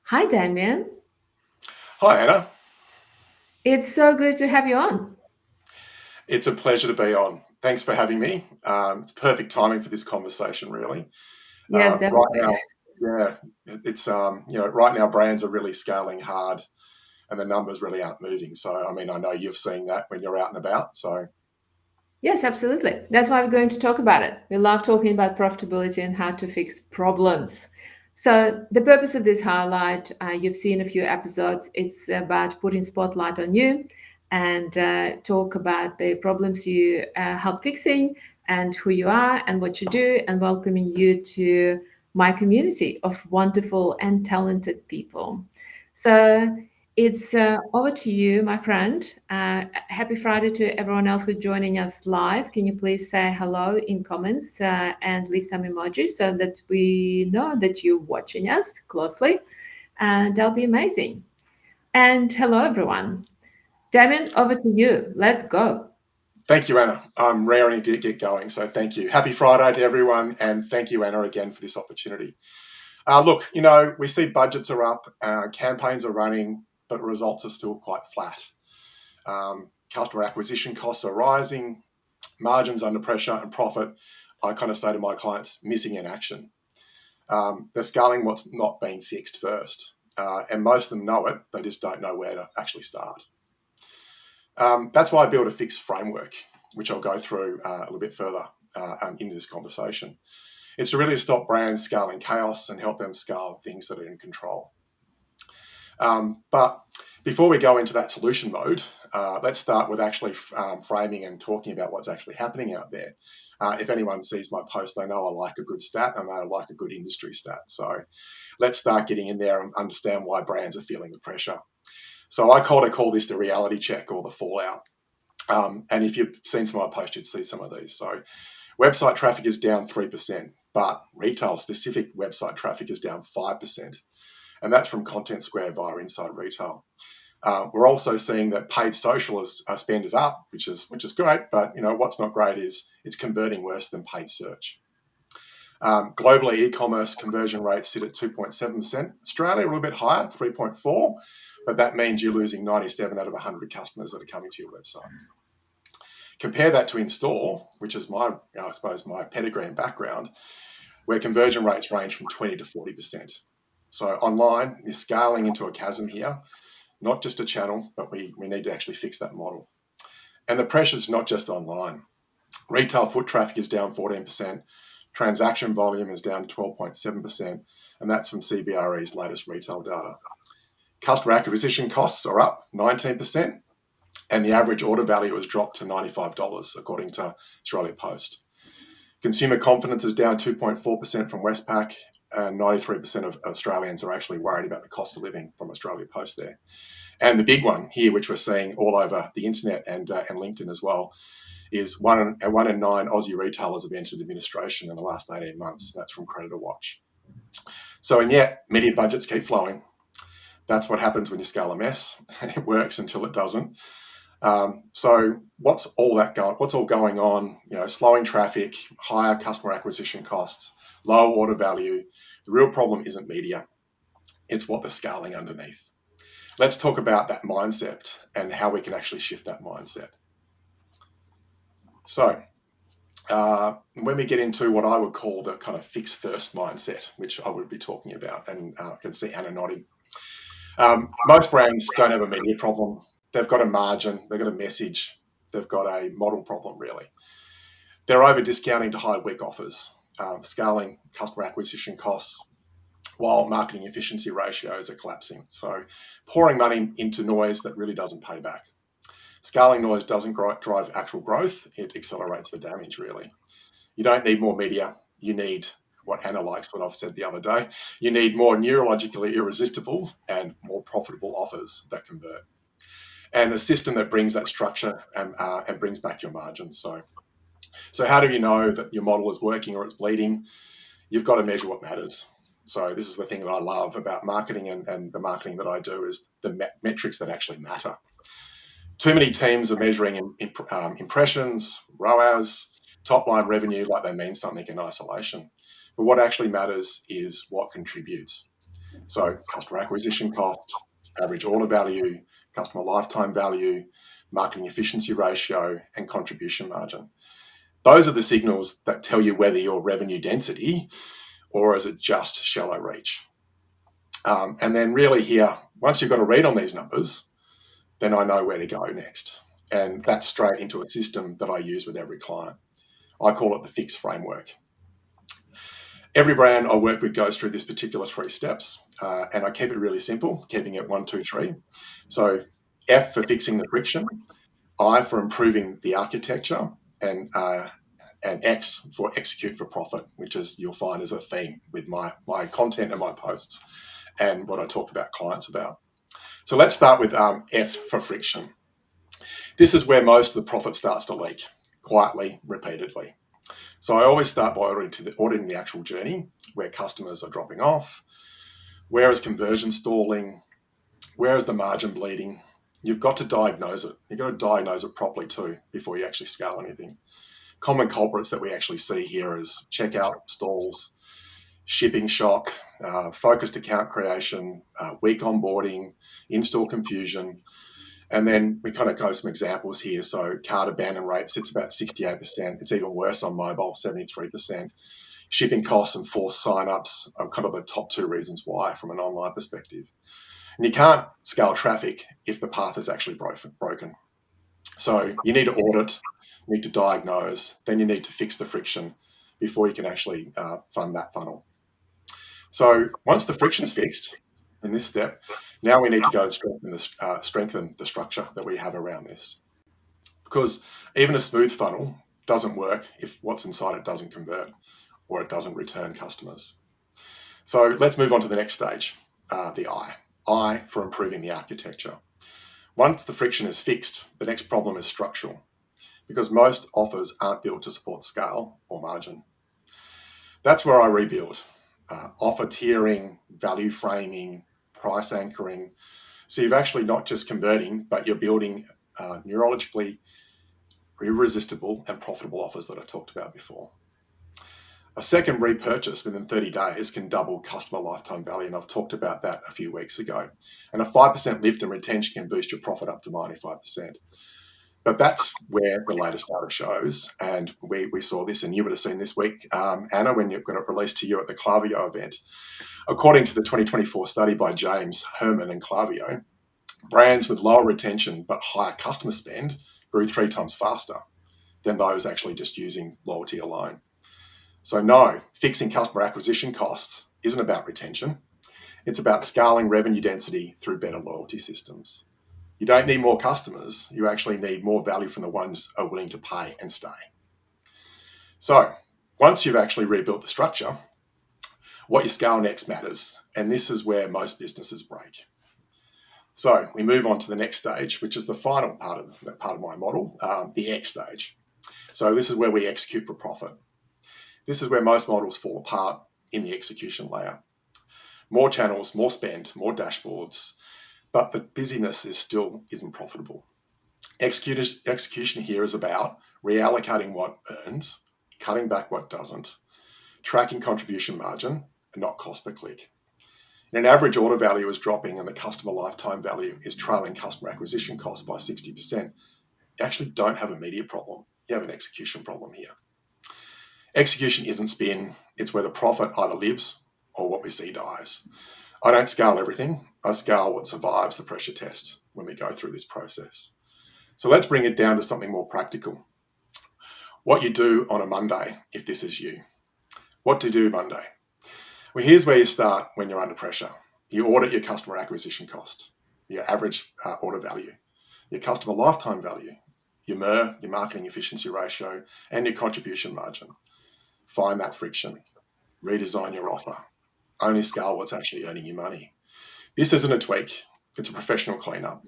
Hi, Damian. Hi, Anna. It's so good to have you on. It's a pleasure to be on. Thanks for having me. It's perfect timing for this conversation, really. Yes, Right definitely. now, yeah, it's right now brands are really scaling hard, and the numbers really aren't moving. So, I mean, I know you've seen that when you're out and about. So, Yes, absolutely. That's why we're going to talk about it. We love talking about profitability and how to fix problems. So, the purpose of this highlight, you've seen a few episodes, it's about putting spotlight on you and talk about the problems you help fixing and who you are and what you do, and welcoming you to my community of wonderful and talented people. So, it's over to you, my friend. Happy Friday to everyone else who's joining us live. Can you please say hello in comments and leave some emojis so that we know that you're watching us closely? And that'll be amazing. And hello, everyone. Damien, over to you. Let's go. thank you, Anna. I'm raring to get going. So, thank you. Happy Friday to everyone, and thank you, Anna, again for this opportunity. Look, we see budgets are up, campaigns are running, but results are still quite flat. Customer acquisition costs are rising, margins under pressure, and profit, I kind of say to my clients, missing in action. They're scaling what's not being fixed first. And most of them know it, they just don't know where to actually start. That's why I built a fixed framework, which I'll go through a little bit further into this conversation. It's to really stop brands scaling chaos and help them scale things that are in control. But before we go into that solution mode, let's start with actually framing and talking about what's actually happening out there. If anyone sees my post, they know I like a good stat and I like a good industry stat. So let's start getting in there and understand why brands are feeling the pressure. So I kind of call this the reality check or the fallout. And if you've seen some of my posts, you'd see some of these. So website traffic is down 3%, but retail specific website traffic is down 5%. And that's from Content Square via Inside Retail. We're also seeing that paid social spend is up, which is great, but what's not great is it's converting worse than paid search. Globally, e-commerce conversion rates sit at 2.7%. Australia a little bit higher, 3.4, but that means you're losing 97 out of 100 customers that are coming to your website. Compare that to in-store, which is I suppose, my pedigree and background, where conversion rates range from 20 to 40%. So online, you're scaling into a chasm here, not just a channel, but we need to actually fix that model. And the pressure's not just online. Retail foot traffic is down 14%, transaction volume is down 12.7%, and that's from CBRE's latest retail data. Customer acquisition costs are up 19%, and the average order value has dropped to $95, according to Australia Post. Consumer confidence is down 2.4% from Westpac, and 93% of Australians are actually worried about the cost of living from Australia Post there. And the big one here, which we're seeing all over the internet and LinkedIn as well, is one in nine Aussie retailers have entered administration in the last 18 months. That's from Creditor Watch. So, and yet, media budgets keep flowing. That's what happens when you scale a mess. It works until it doesn't. So, what's all going on? Slowing traffic, higher customer acquisition costs, lower order value. The real problem isn't media; it's what they're scaling underneath. Let's talk about that mindset and how we can actually shift that mindset. So, when we get into what I would call the kind of fix first mindset, which I would be talking about, and I can see Anna nodding. Most brands don't have a media problem. They've got a margin, they've got a message, they've got a model problem, really. They're over discounting to high weak offers, scaling customer acquisition costs while marketing efficiency ratios are collapsing. So, pouring money into noise that really doesn't pay back. Scaling noise doesn't drive actual growth, it accelerates the damage, really. You don't need more media. You need what Anna likes, what I've said the other day. You need more neurologically irresistible and more profitable offers that convert. And a system that brings that structure and brings back your margins. So how do you know that your model is working or it's bleeding? You've got to measure what matters. So this is the thing that I love about marketing and the marketing that I do is the metrics that actually matter. Too many teams are measuring impressions, ROAS, top line revenue like they mean something in isolation. But what actually matters is what contributes. So customer acquisition cost, average order value, customer lifetime value, marketing efficiency ratio, and contribution margin. Those are the signals that tell you whether you're revenue density or is it just shallow reach. And then really here, once you've got a read on these numbers, then I know where to go next. And that's straight into a system that I use with every client. I call it the FIX framework. Every brand I work with goes through this particular 3 steps, and I keep it really simple, keeping it 1, 2, 3. So F for fixing the friction, I for improving the architecture, and X for execute for profit, which is you'll find is a theme with my content and my posts and what I talk about clients about. So let's start with F for friction. This is where most of the profit starts to leak, quietly, repeatedly. So I always start by auditing the actual journey, where customers are dropping off, where is conversion stalling, where is the margin bleeding. You've got to diagnose it. You've got to diagnose it properly too before you actually scale anything. Common culprits that we actually see here is checkout stalls, shipping shock, focused account creation, weak onboarding, in-store confusion. And then we kind of go some examples here. So card abandon rate sits about 68%. It's even worse on mobile, 73%. Shipping costs and forced sign-ups are kind of the top 2 reasons why from an online perspective. And you can't scale traffic if the path is actually broken. So you need to audit, you need to diagnose, then you need to fix the friction before you can actually fund that funnel. So once the friction's fixed in this step, now we need to go and strengthen the structure that we have around this. Because even a smooth funnel doesn't work if what's inside it doesn't convert or it doesn't return customers. So let's move on to the next stage, the I. I for improving the architecture. Once the friction is fixed, the next problem is structural, because most offers aren't built to support scale or margin. That's where I rebuild. Offer tiering, value framing, price anchoring. So you're actually not just converting, but you're building neurologically irresistible and profitable offers that I talked about before. A second repurchase within 30 days can double customer lifetime value, and I've talked about that a few weeks ago. And a 5% lift in retention can boost your profit up to 95%. But that's where the latest data shows, and we saw this, and you would have seen this week, Anna, when you've got it released to you at the Clavio event. According to the 2024 study by James, Herman and Clavio, brands with lower retention but higher customer spend grew 3 times faster than those actually just using loyalty alone. So no, fixing customer acquisition costs isn't about retention. It's about scaling revenue density through better loyalty systems. You don't need more customers. You actually need more value from the ones who are willing to pay and stay. So once you've actually rebuilt the structure, what you scale next matters. And this is where most businesses break. So we move on to the next stage, which is the final part of my model, the X stage. So this is where we execute for profit. This is where most models fall apart in the execution layer. More channels, more spend, more dashboards, but the busyness isn't profitable. Execution here is about reallocating what earns, cutting back what doesn't, tracking contribution margin, and not cost per click. And an average order value is dropping and the customer lifetime value is trailing customer acquisition costs by 60%. You actually don't have a media problem. You have an execution problem here. Execution isn't spin. It's where the profit either lives or what we see dies. I don't scale everything. I scale what survives the pressure test when we go through this process. So let's bring it down to something more practical. What you do on a Monday, if this is you. What to do Monday? Well, here's where you start when you're under pressure. You audit your customer acquisition cost, your average order value, your customer lifetime value, your MER, your marketing efficiency ratio, and your contribution margin. Find that friction. Redesign your offer. Only scale what's actually earning you money. This isn't a tweak. It's a professional cleanup.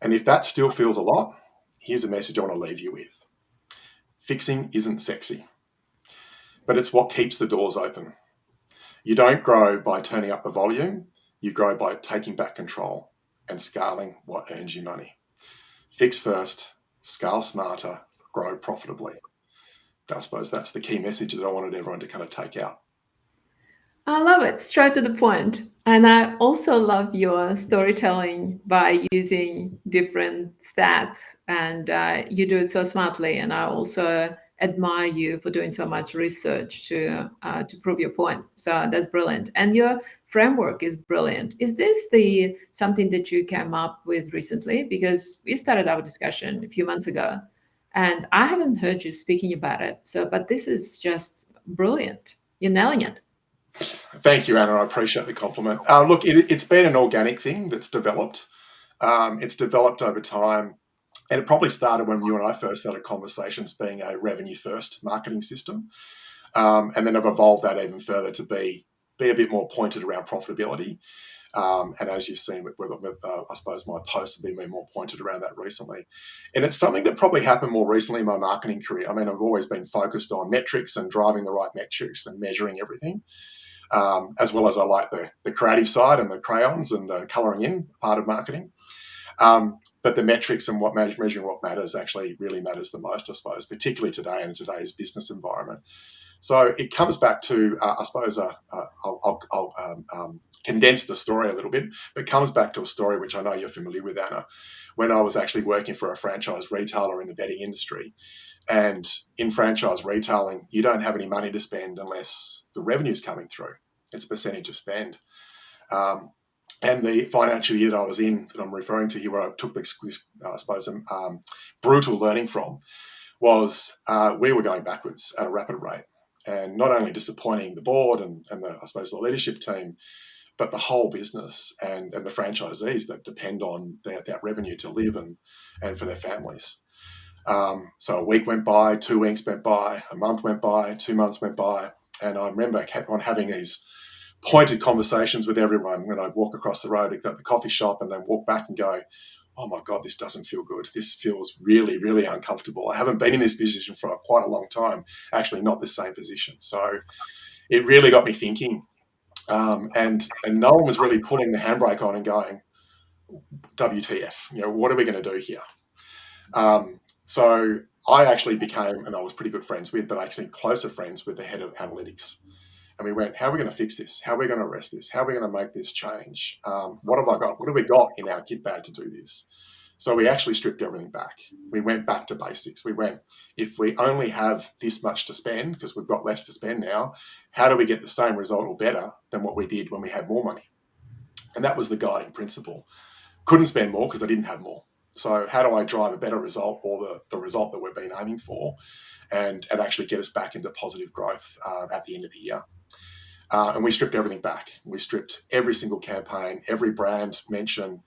And if that still feels a lot, here's a message I want to leave you with. Fixing isn't sexy, but it's what keeps the doors open. You don't grow by turning up the volume. You grow by taking back control and scaling what earns you money. Fix first, scale smarter, grow profitably. I suppose that's the key message that I wanted everyone to kind of take out. I love it, straight to the point. And I also love your storytelling by using different stats, and you do it so smartly. And I also admire you for doing so much research to prove your point. So that's brilliant. And your framework is brilliant. Is this the something that you came up with recently? Because we started our discussion a few months ago, and I haven't heard you speaking about it. So, but this is just brilliant. You're nailing it. Thank you, Anna. I appreciate the compliment. Look, it's been an organic thing that's developed. It's developed over time, and it probably started when you and I first started conversations being a revenue-first marketing system, and then I've evolved that even further to be a bit more pointed around profitability. And as you've seen I suppose my posts have been more pointed around that recently. And it's something that probably happened more recently in my marketing career. I mean, I've always been focused on metrics and driving the right metrics and measuring everything. As well as I like the creative side and the crayons and the colouring in part of marketing. But the metrics and measuring what matters actually really matters the most, I suppose, particularly today in today's business environment. So it comes back to, I suppose, I'll condense the story a little bit, but it comes back to a story which I know you're familiar with, Anna, when I was actually working for a franchise retailer in the bedding industry. And in franchise retailing, you don't have any money to spend unless the revenue's coming through. It's a percentage of spend. And the financial year that I was in, that I'm referring to here, where I took this I suppose, brutal learning from, was we were going backwards at a rapid rate. And not only disappointing the board and I suppose the leadership team, but the whole business and the franchisees that depend on that revenue to live and for their families. So a week went by, 2 weeks went by, a month went by, 2 months went by. And I remember I kept on having these pointed conversations with everyone when I'd walk across the road, go to the coffee shop and then walk back and go, oh my God, this doesn't feel good. This feels really, really uncomfortable. I haven't been in this position for quite a long time, actually not the same position. So it really got me thinking. And no one was really pulling the handbrake on and going, WTF, what are we going to do here? So I actually became, and I was pretty good friends with, but actually closer friends with the head of analytics. And we went, how are we going to fix this? How are we going to arrest this? How are we going to make this change? What have I got? What have we got in our kit bag to do this? So we actually stripped everything back. We went back to basics. We went, if we only have this much to spend, because we've got less to spend now, how do we get the same result or better than what we did when we had more money? And that was the guiding principle. Couldn't spend more because I didn't have more. So how do I drive a better result, or the result that we've been aiming for, and actually get us back into positive growth at the end of the year? And we stripped everything back. We stripped every single campaign, every brand mention,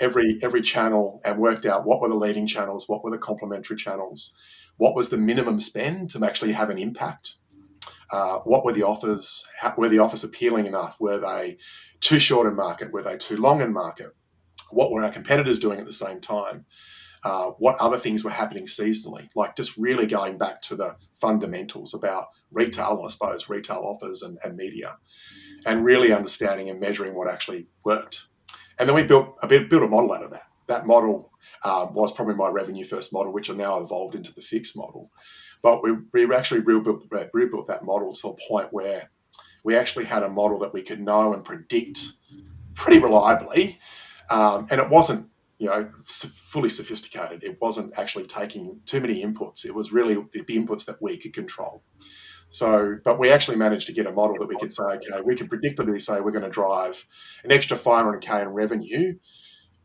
every channel, and worked out what were the leading channels, what were the complementary channels, what was the minimum spend to actually have an impact, what were the offers, were the offers appealing enough, were they too short in market, were they too long in market, what were our competitors doing at the same time, what other things were happening seasonally, like just really going back to the fundamentals about retail, I suppose, retail offers and media, and really understanding and measuring what actually worked. And then we built a model out of that. That model was probably my revenue first model, which are now evolved into the fixed model. But we actually rebuilt that model to a point where we actually had a model that we could know and predict pretty reliably. And it wasn't, fully sophisticated. It wasn't actually taking too many inputs. It was really the inputs that we could control. So, but we actually managed to get a model that we could say, okay, we can predictably say we're going to drive an extra 500K in revenue,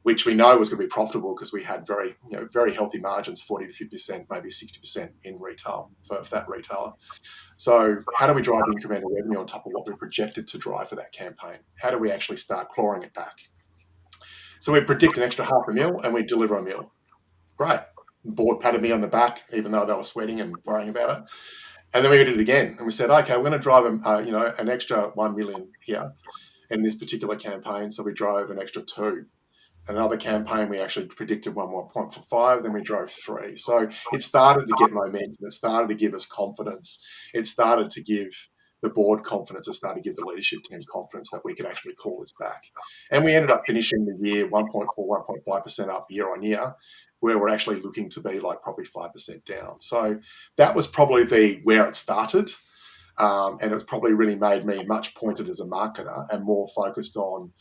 which we know was going to be profitable because we had very healthy margins, 40 to 50%, maybe 60% in retail for that retailer. So how do we drive incremental revenue on top of what we projected to drive for that campaign? How do we actually start clawing it back? So we predict an extra $500,000 and we deliver $1 million. Great. The board patted me on the back, even though they were sweating and worrying about it. And then we did it again, and we said, okay, we're going to drive an extra 1 million here in this particular campaign. So we drove an extra 2. Another campaign, we actually predicted 1.5, then we drove 3. So it started to get momentum. It started to give us confidence. It started to give the board confidence. It started to give the leadership team confidence that we could actually call this back. And we ended up finishing the year 1.4, 1.5% up year on year, where we're actually looking to be like probably 5% down. So that was probably where it started. And it's probably really made me much pointed as a marketer and more focused on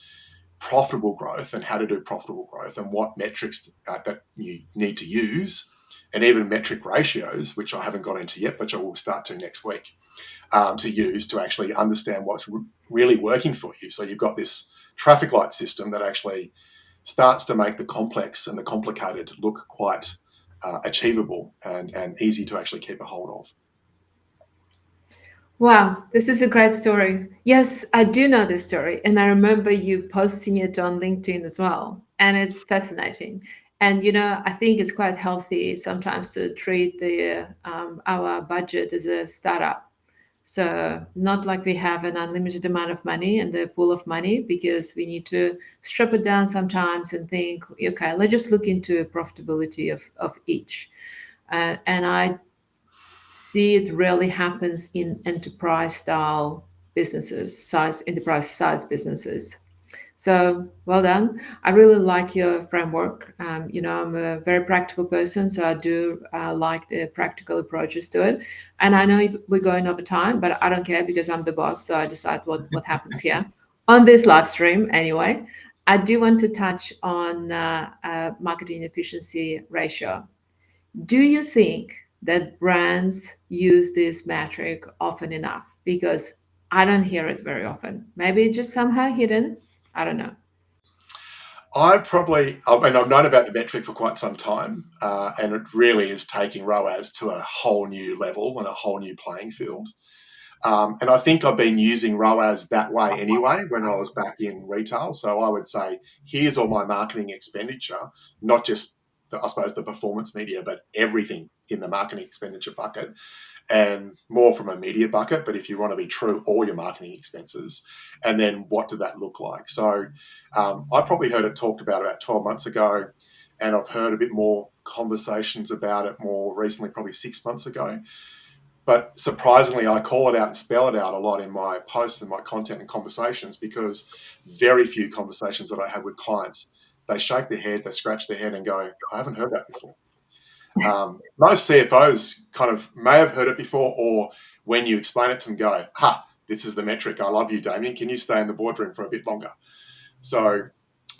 profitable growth and how to do profitable growth and what metrics that you need to use, and even metric ratios, which I haven't got into yet, but I will start to next week, to use to actually understand what's really working for you. So you've got this traffic light system that actually starts to make the complex and the complicated look quite achievable and easy to actually keep a hold of. Wow, this is a great story. Yes, I do know this story, and I remember you posting it on LinkedIn as well. And it's fascinating. And I think it's quite healthy sometimes to treat the our budget as a startup. So not like we have an unlimited amount of money and the pool of money, because we need to strip it down sometimes and think, okay, let's just look into profitability of each. And I see it really happens in enterprise style businesses, size enterprise size businesses. So well done. I really like your framework. I'm a very practical person, so I do like the practical approaches to it. And I know we're going over time, but I don't care because I'm the boss, so I decide what happens here on this live stream. Anyway, I do want to touch on marketing efficiency ratio. Do you think that brands use this metric often enough? Because I don't hear it very often. Maybe it's just somehow hidden. I don't know. I've known about the metric for quite some time, and it really is taking ROAS to a whole new level and a whole new playing field. And I think I've been using ROAS that way anyway when I was back in retail. So I would say, here's all my marketing expenditure, not just, I suppose, the performance media, but everything in the marketing expenditure bucket, and more from a media bucket. But if you want to be true, all your marketing expenses. And then what did that look like? So I probably heard it talked about 12 months ago, and I've heard a bit more conversations about it more recently, probably 6 months ago. But surprisingly, I call it out and spell it out a lot in my posts and my content and conversations, because very few conversations that I have with clients, they shake their head, they scratch their head and go, I haven't heard that before. Most CFOs kind of may have heard it before, or when you explain it to them, go, this is the metric. I love you, Damian. Can you stay in the boardroom for a bit longer? So,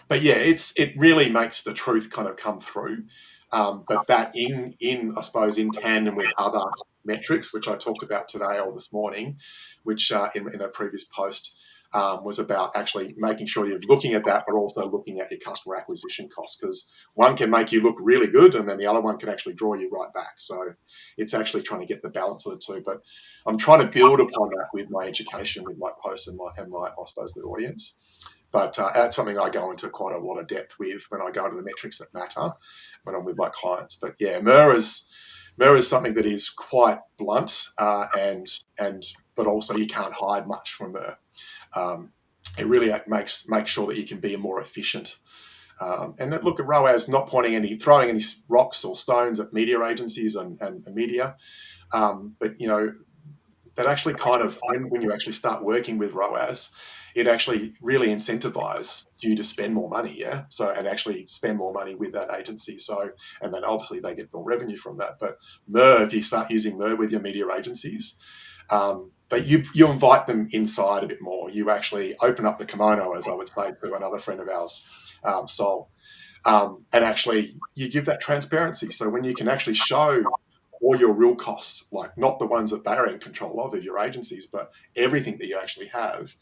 but yeah, it really makes the truth kind of come through. But that in I suppose in tandem with other metrics, which I talked about today or this morning, which in a previous post was about actually making sure you're looking at that, but also looking at your customer acquisition costs, because one can make you look really good, and then the other one can actually draw you right back. So it's actually trying to get the balance of the two. But I'm trying to build upon that with my education, with my posts and my I suppose the audience. But that's something I go into quite a lot of depth with when I go into the metrics that matter when I'm with my clients. But yeah, MER is something that is quite blunt, and but also you can't hide much from MER. It really makes sure that you can be more efficient. And look at ROAS not throwing any rocks or stones at media agencies and media, but that actually kind of, when you actually start working with ROAS, it actually really incentivizes you to spend more money, yeah. So, and actually spend more money with that agency. So, and then obviously they get more revenue from that. But MER, if you start using MER with your media agencies, but you invite them inside a bit more. You actually open up the kimono, as I would say to another friend of ours, Sol, and actually you give that transparency. So when you can actually show all your real costs, like not the ones that they're in control of your agencies, but everything that you actually have,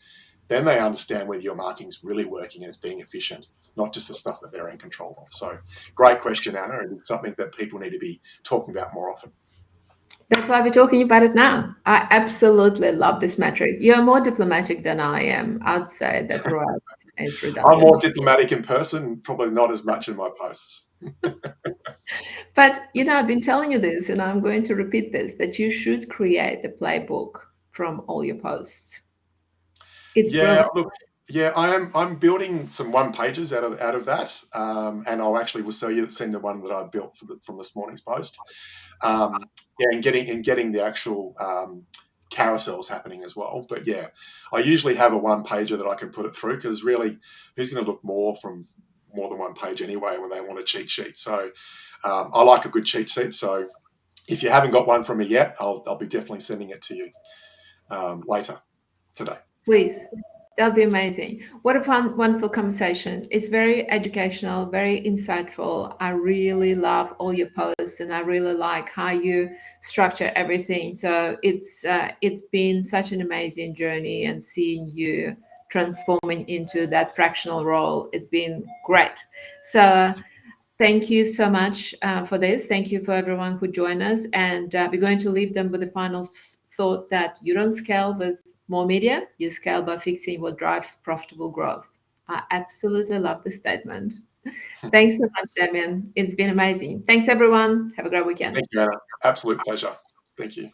then they understand whether your marketing's really working and it's being efficient, not just the stuff that they're in control of. So great question, Anna, and it's something that people need to be talking about more often. That's why we're talking about it now. I absolutely love this metric. You're more diplomatic than I am. I'd say that ROAS is I'm more redundant. diplomatic in person, probably not as much in my posts. But I've been telling you this, and I'm going to repeat this, that you should create the playbook from all your posts. It's Yeah, brilliant. look, yeah, I'm building some one pages out of that, and I'll actually will send the one that I built from this morning's post. Yeah, and getting the actual carousels happening as well. But yeah, I usually have a one pager that I can put it through, because really, who's going to look from more than one page anyway when they want a cheat sheet? So I like a good cheat sheet. So if you haven't got one from me yet, I'll be definitely sending it to you. later today. Please. That'll be amazing. What a fun, wonderful conversation. It's very educational, very insightful. I really love all your posts, and I really like how you structure everything. So it's been such an amazing journey, and seeing you transforming into that fractional role, it's been great. So thank you so much for this. Thank you for everyone who joined us. And we're going to leave them with the final thought that you don't scale with more media, you scale by fixing what drives profitable growth. I absolutely love this statement. Thanks so much, Damian. It's been amazing. Thanks, everyone. Have a great weekend. Thank you, Anna. Absolute pleasure. Thank you.